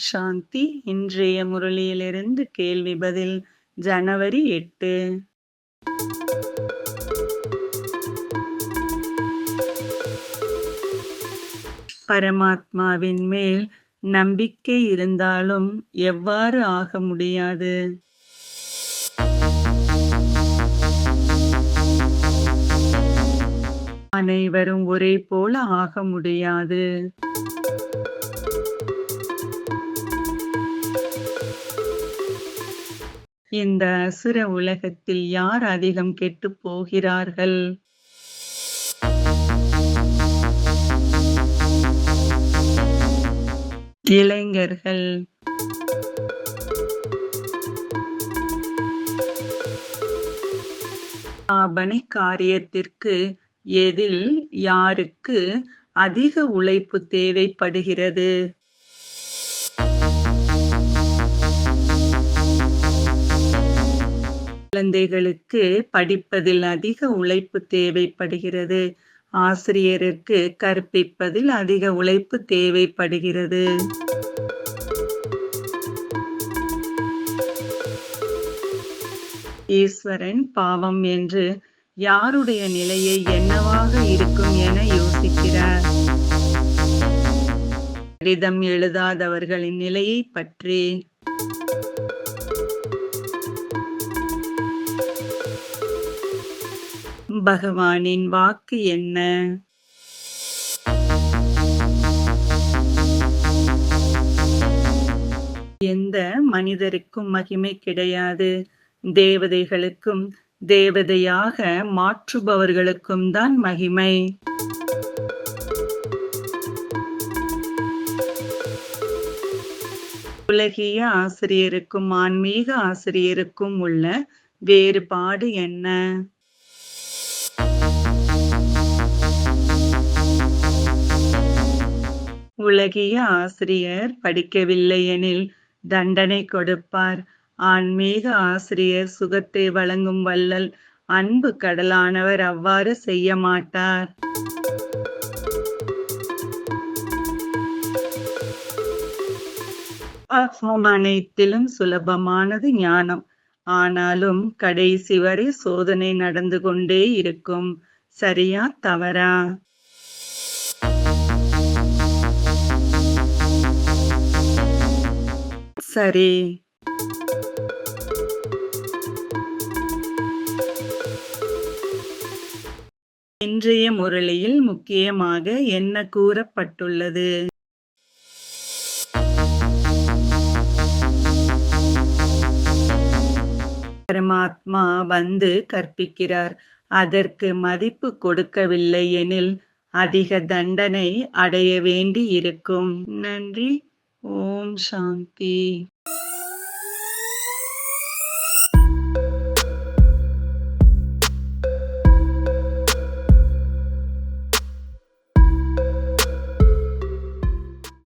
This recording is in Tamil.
சாந்தி. இன்றைய முரளியிலிருந்து கேள்வி பதில். ஜனவரி 8. பரமாத்மாவின் மேல் நம்பிக்கை இருந்தாலும் எவ்வாறு ஆக முடியாது? அனைவரும் ஒரே போல ஆக முடியாது. இந்த அசுர உலகத்தில் யார் அதிகம் கெட்டுப் போகிறார்கள்? இளைஞர்கள். ஸ்தாபனை காரியத்திற்கு எதில் யாருக்கு அதிக உழைப்பு தேவைப்படுகிறது? குழந்தைகளுக்கு படிப்பதில் அதிக உழைப்பு தேவைப்படுகிறது. ஆசிரியருக்கு கற்பிப்பதில் அதிக உழைப்பு தேவைப்படுகிறது. ஈஸ்வரன் பாவம் என்று யாருடைய நிலையை என்னவாக இருக்கும் என யோசிக்கிறார்? கடிதம் எழுதாதவர்களின் நிலையை பற்றி. பகவானின் வாக்கு என்ன? எந்த மனிதருக்கும் மகிமை கிடையாது. தேவதைகளுக்கும் தேவதையாக மாற்றுபவர்களுக்கும் தான் மகிமை. உலகிய ஆசிரியருக்கும் ஆன்மீக ஆசிரியருக்கும் உள்ள வேறுபாடு என்ன? உலகிய ஆசிரியர் படிக்கவில்லை எனில் தண்டனை கொடுப்பார். ஆன்மீக ஆசிரியர் சுகத்தை வழங்கும் வள்ளல் அன்பு கடலானவர் அவ்வாறு செய்ய மாட்டார். அனைத்திலும் சுலபமானது ஞானம். ஆனாலும் கடைசி வரை சோதனை நடந்து கொண்டே இருக்கும். சரியா தவறா? சரி. இன்றைய முரளியில் முக்கியமாக என்ன கூறப்பட்டுள்ளது? பரமாத்மா வந்து கற்பிக்கிறார். அதற்கு மதிப்பு கொடுக்கவில்லை எனில் அதிக தண்டனை அடைய வேண்டி இருக்கும். நன்றி. ஓம் சாந்தி.